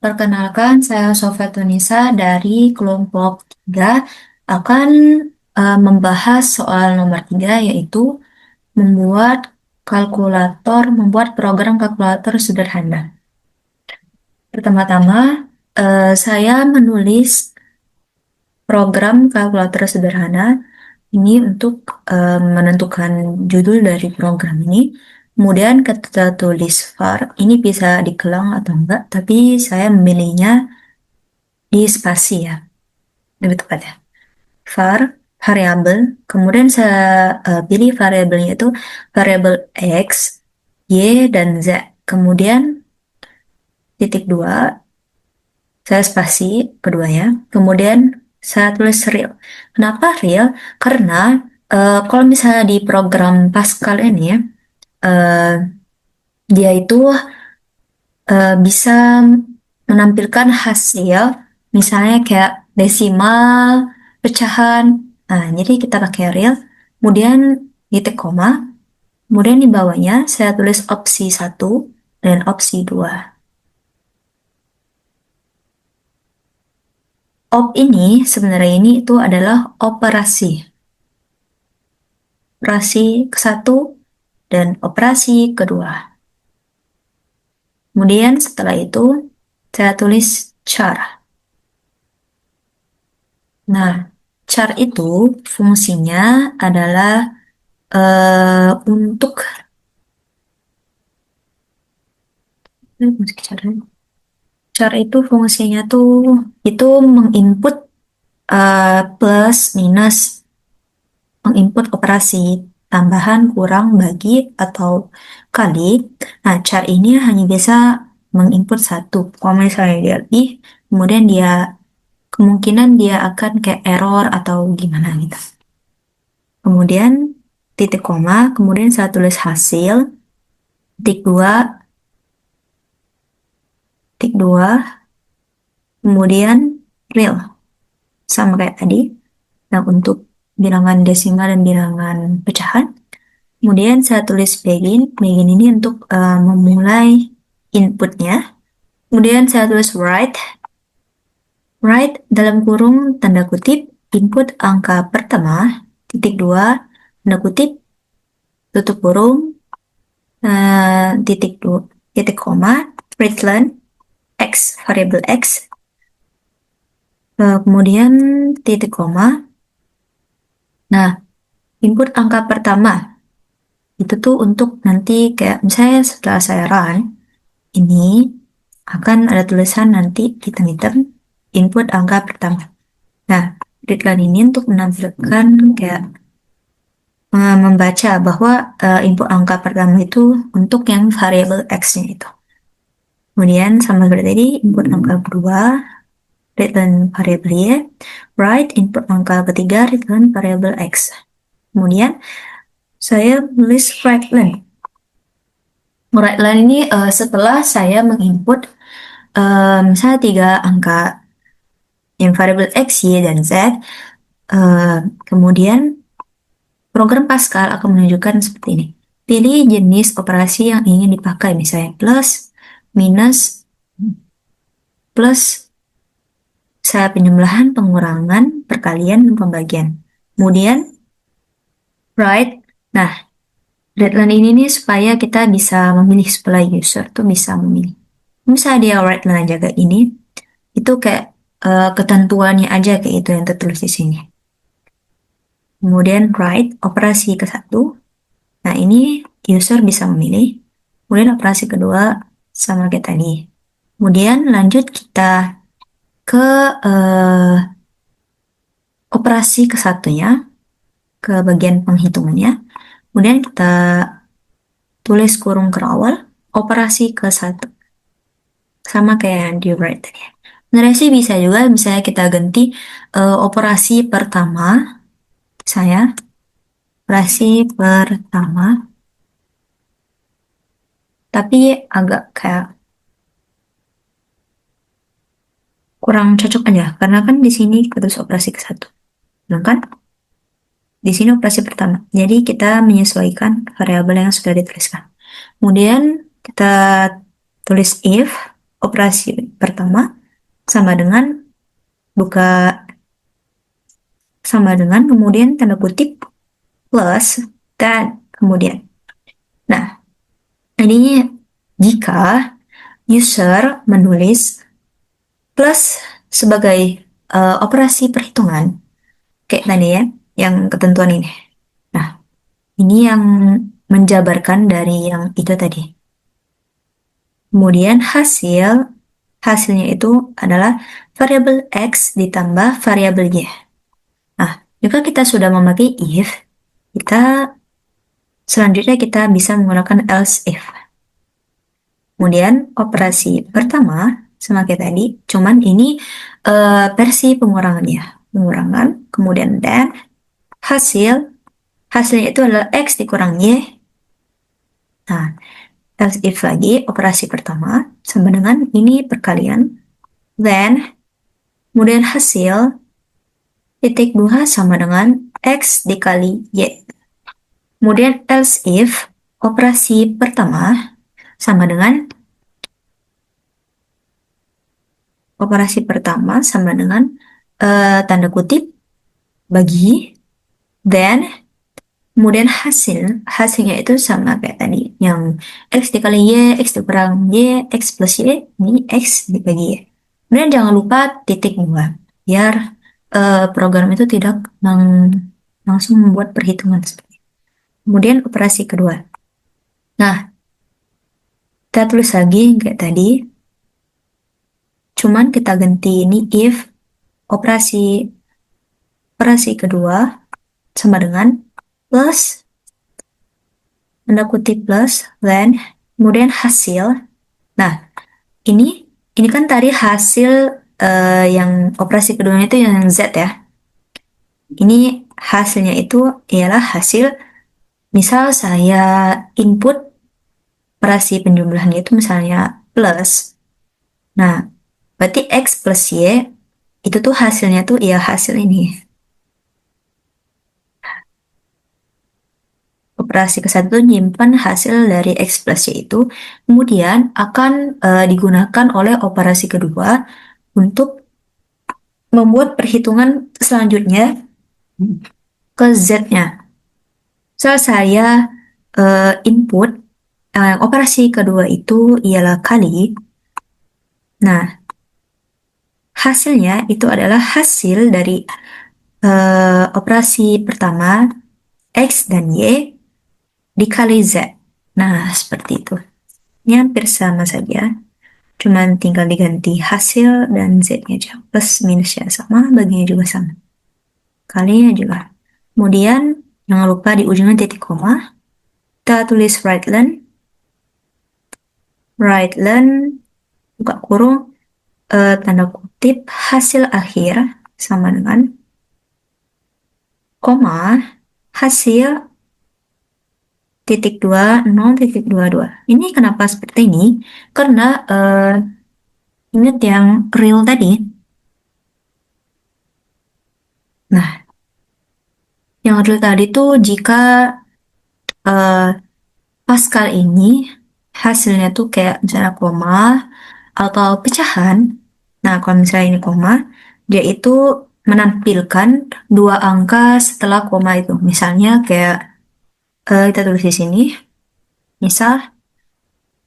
Perkenalkan, saya Sofia Tunisa dari kelompok 3 akan membahas soal nomor 3 yaitu membuat membuat program kalkulator sederhana. Pertama-tama, saya menulis program kalkulator sederhana ini untuk menentukan judul dari program ini. Kemudian kita tulis var, ini bisa dikelang atau enggak, tapi saya memilihnya di spasi ya, lebih tepatnya. Var, variabel, kemudian saya pilih variabelnya itu variabel X, Y, dan Z. Kemudian titik dua, saya spasi keduanya, kemudian saya tulis real. Kenapa real? Karena kalau misalnya di program Pascal ini ya, eh, dia itu bisa menampilkan hasil, misalnya kayak desimal, pecahan. Nah, jadi kita pakai real, kemudian titik koma, kemudian di bawahnya saya tulis opsi satu dan opsi 2. Ini sebenarnya ini itu adalah operasi. Operasi ke satu dan operasi kedua. Kemudian setelah itu saya tulis char. Nah, char itu fungsinya adalah untuk char itu fungsinya tuh itu menginput plus minus, menginput operasi tambahan, kurang, bagi, atau kali. Nah, char ini hanya bisa menginput satu. Kalau misalnya dia lebih, kemudian dia kemungkinan dia akan kayak error atau gimana gitu. Kemudian titik koma, kemudian saya tulis hasil, titik dua, titik dua, kemudian real, sama kayak tadi. Nah, untuk bilangan desimal dan bilangan pecahan. Kemudian saya tulis begin ini untuk memulai inputnya. Kemudian saya tulis write dalam kurung tanda kutip input angka pertama, titik dua, tanda kutip, tutup kurung, titik dua, titik koma, return x, variabel x, kemudian titik koma. Nah, input angka pertama itu tuh untuk nanti kayak misalnya setelah saya run, ini akan ada tulisan nanti hitam-hitam input angka pertama. Nah, readline ini untuk menampilkan kayak membaca bahwa input angka pertama itu untuk yang variabel x-nya itu. Kemudian sama seperti tadi, input angka kedua, return variabel y, write input angka ketiga, return variabel x. Kemudian saya tulis write line. Write line ini setelah saya menginput misalnya 3 angka yang variabel x, y, dan z, kemudian program Pascal akan menunjukkan seperti ini. Pilih jenis operasi yang ingin dipakai, misalnya plus, minus, plus, saya penjumlahan, pengurangan, perkalian, dan pembagian. Kemudian, write. Nah, readline ini nih supaya kita bisa memilih, supaya user tuh bisa memilih. Misalnya dia write line aja kayak ini, itu kayak ketentuannya aja kayak itu yang tertulis di sini. Kemudian write operasi ke satu. Nah, ini user bisa memilih. Kemudian operasi kedua sama kayak tadi. Kemudian lanjut kita ke operasi ke satunya, ke bagian penghitungannya. Kemudian kita tulis kurung kerawal, operasi ke satu. Sama kayak yang di write tadi. Sebenarnya sih bisa juga, misalnya kita ganti operasi pertama, operasi pertama, tapi agak kayak kurang cocok aja, karena kan di sini kita tulis operasi ke satu. Sedangkan di sini operasi pertama. Jadi kita menyesuaikan variabel yang sudah dituliskan. Kemudian kita tulis if operasi pertama sama dengan buka sama dengan kemudian tanda kutip plus dan kemudian. Nah, ini jika user menulis plus sebagai operasi perhitungan kayak tadi ya, yang ketentuan ini. Nah, ini yang menjabarkan dari yang itu tadi. Kemudian hasilnya itu adalah variabel X ditambah variabel Y. Nah, jika kita sudah memakai if, selanjutnya kita bisa menggunakan else if. Kemudian operasi pertama sama kayak tadi, cuman ini versi pengurangannya. Pengurangan, kemudian dan hasilnya itu adalah X dikurang Y. Nah, else if lagi, operasi pertama sama dengan ini perkalian, then kemudian hasil titik 2 sama dengan X dikali Y. Kemudian else if operasi pertama sama dengan tanda kutip bagi, then kemudian hasilnya itu sama kayak tadi yang X dikali Y, X dikurang Y, X plus Y, ini X dibagi Y. Kemudian jangan lupa titik 2 biar program itu tidak langsung membuat perhitungan seperti itu. Kemudian operasi kedua. Nah, kita tulis lagi kayak tadi, cuman kita ganti ini if operasi kedua sama dengan plus, tanda kutip plus, then kemudian hasil. Nah, ini kan tadi hasil yang operasi keduanya itu yang Z ya. Ini hasilnya itu ialah hasil, misal saya input operasi penjumlahan itu misalnya plus. Nah, berarti X plus Y itu tuh hasilnya tuh ya hasil ini. Operasi ke satu nyimpan hasil dari X plus Y itu, kemudian akan digunakan oleh operasi kedua untuk membuat perhitungan selanjutnya ke Z-nya. Saya input operasi kedua itu ialah kali. Nah, hasilnya itu adalah hasil dari operasi pertama X dan Y dikali Z. Nah, seperti itu. Ini hampir sama saja. Cuman tinggal diganti hasil dan Z-nya aja. Plus minusnya sama, baginya juga sama. Kalinya juga. Kemudian, jangan lupa di ujungnya titik koma. Kita tulis right len, buka kurung, tanda kutip hasil akhir sama dengan koma hasil titik 2 0,22. Ini kenapa seperti ini? Karena ingat yang real tadi. Nah, yang real tadi tuh jika Pascal ini hasilnya tuh kayak misalnya koma atau pecahan. Nah, kalau misalnya ini koma, dia itu menampilkan dua angka setelah koma itu. Misalnya kayak kita tulis di sini, misal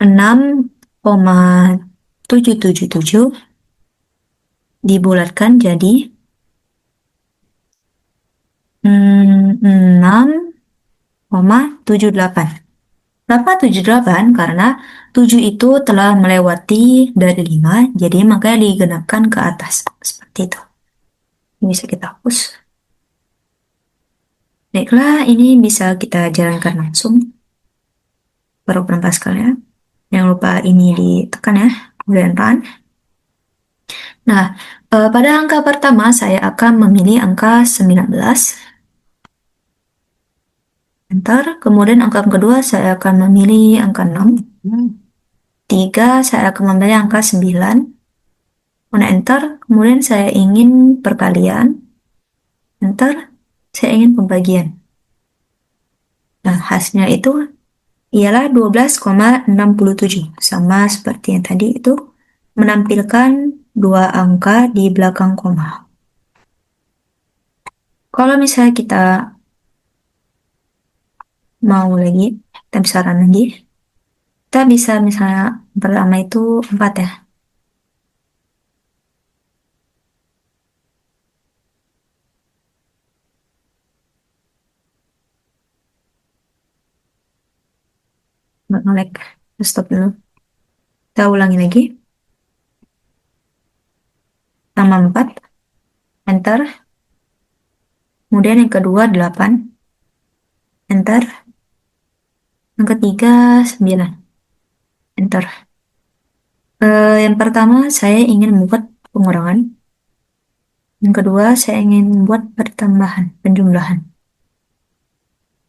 6,777 dibulatkan jadi 6,78. Kenapa 78? Karena 7 itu telah melewati dari 5, jadi makanya digenapkan ke atas. Seperti itu. Ini bisa kita hapus. Baiklah, ini bisa kita jalankan langsung. Program Pascal ya. Jangan lupa ini ditekan ya, kemudian run. Nah, pada angka pertama saya akan memilih angka 19. Enter. Kemudian angka kedua saya akan memilih angka 6. 3 saya akan memilih angka 9. Kemudian enter. Kemudian saya ingin perkalian. Enter. Saya ingin pembagian. Nah, hasilnya itu ialah 12,67. Sama seperti yang tadi itu. menampilkan dua angka di belakang koma. Kalau misalnya kita mau lagi, kita bisa run lagi. Kita bisa misalnya pertama itu 4 ya. Nggak nge-lag. Stop dulu. Kita ulangi lagi. Tambah 4. Enter. Kemudian yang kedua 8. Enter. Yang ketiga 9. Enter. Yang pertama saya ingin membuat pengurangan. Yang kedua saya ingin membuat pertambahan, penjumlahan.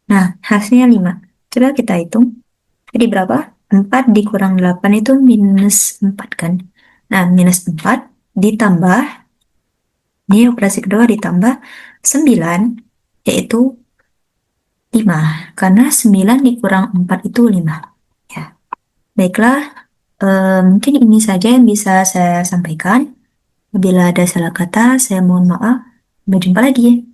Nah, hasilnya 5. Coba kita hitung. Jadi berapa? 4 dikurang 8 itu minus 4 kan? Nah, minus 4 ditambah, ini operasi kedua ditambah 9, yaitu 5. Karena 9 dikurang 4 itu 5. Ya, baiklah, mungkin ini saja yang bisa saya sampaikan. Bila ada salah kata, saya mohon maaf. Sampai jumpa lagi.